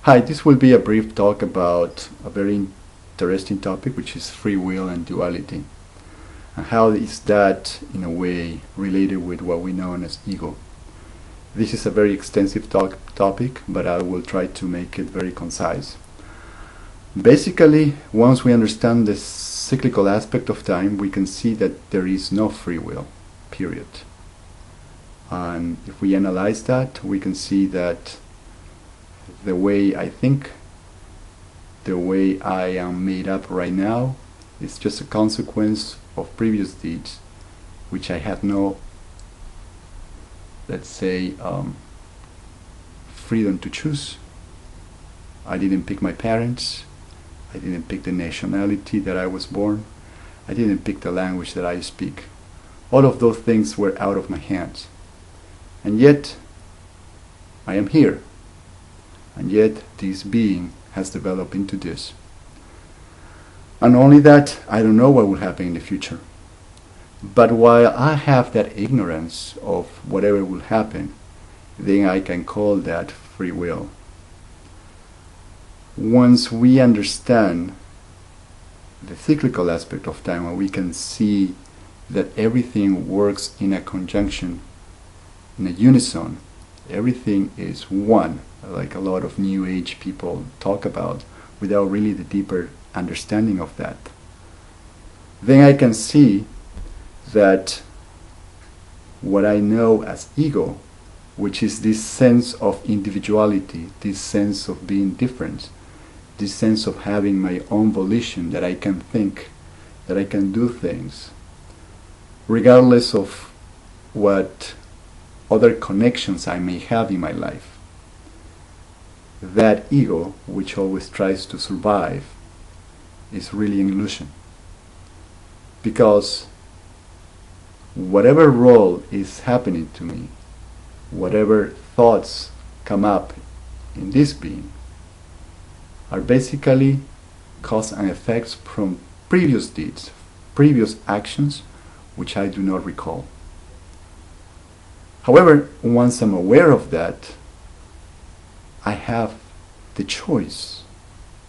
Hi, this will be a brief talk about a very interesting topic, which is free will and duality. And how is that, in a way, related with what we know as ego? This is a very extensive topic, but I will try to make it very concise. Basically, once we understand the cyclical aspect of time, we can see that there is no free will, period. And if we analyze that, we can see that the way I think, the way I am made up right now, is just a consequence of previous deeds, which I had no, let's say, freedom to choose. I didn't pick my parents. I didn't pick the nationality that I was born. I didn't pick the language that I speak. All of those things were out of my hands. And yet, I am here. And yet, this being has developed into this. And only that, I don't know what will happen in the future. But while I have that ignorance of whatever will happen, then I can call that free will. Once we understand the cyclical aspect of time, and we can see that everything works in a conjunction, in a unison, everything is one, like a lot of New Age people talk about, without really the deeper understanding of that, then I can see that what I know as ego, which is this sense of individuality, this sense of being different, this sense of having my own volition, that I can think, that I can do things, regardless of what other connections I may have in my life. That ego, which always tries to survive, is really an illusion. Because whatever role is happening to me, whatever thoughts come up in this being, are basically cause and effects from previous deeds, previous actions, which I do not recall. However, once I'm aware of that, I have the choice.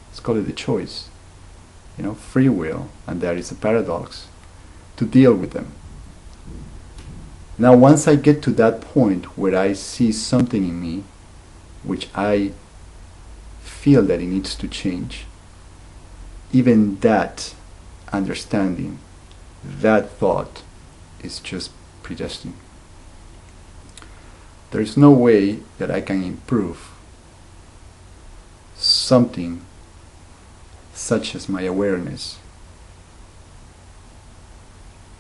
Let's call it the choice. Free will, and that is a paradox, to deal with them. Now, once I get to that point where I see something in me which I feel that it needs to change, even that understanding, that thought is just predestined. There is no way that I can improve something such as my awareness.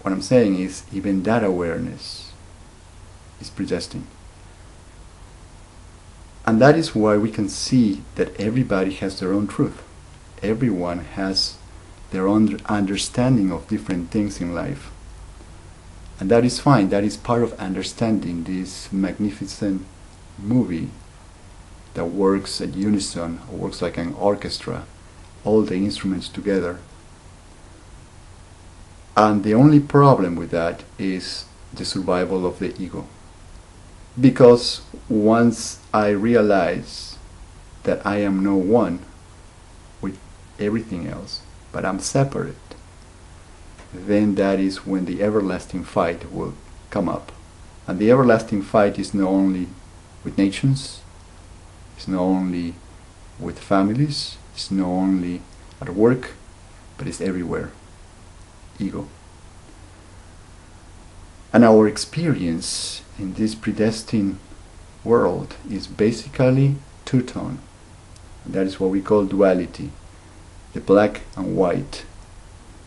What I'm saying is, even that awareness is predestined. And that is why we can see that everybody has their own truth. Everyone has their own understanding of different things in life. And that is fine. That is part of understanding this magnificent movie that works at unison, works like an orchestra, all the instruments together. And the only problem with that is the survival of the ego. Because once I realize that I am no one with everything else, but I'm separate, then that is when the everlasting fight will come up. And the everlasting fight is not only with nations, it's not only with families, it's not only at work, but it's everywhere. Ego. And our experience in this predestined world is basically two-tone. That is what we call duality. The black and white,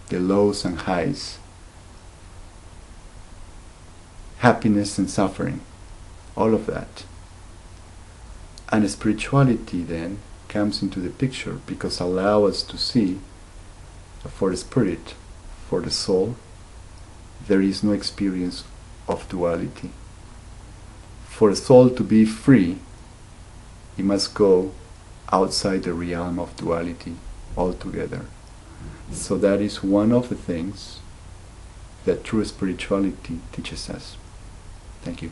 the lows and highs, happiness and suffering, all of that. And spirituality then comes into the picture, because allow us to see that for the spirit, for the soul, there is no experience of duality. For a soul to be free, it must go outside the realm of duality altogether. So that is one of the things that true spirituality teaches us. Thank you.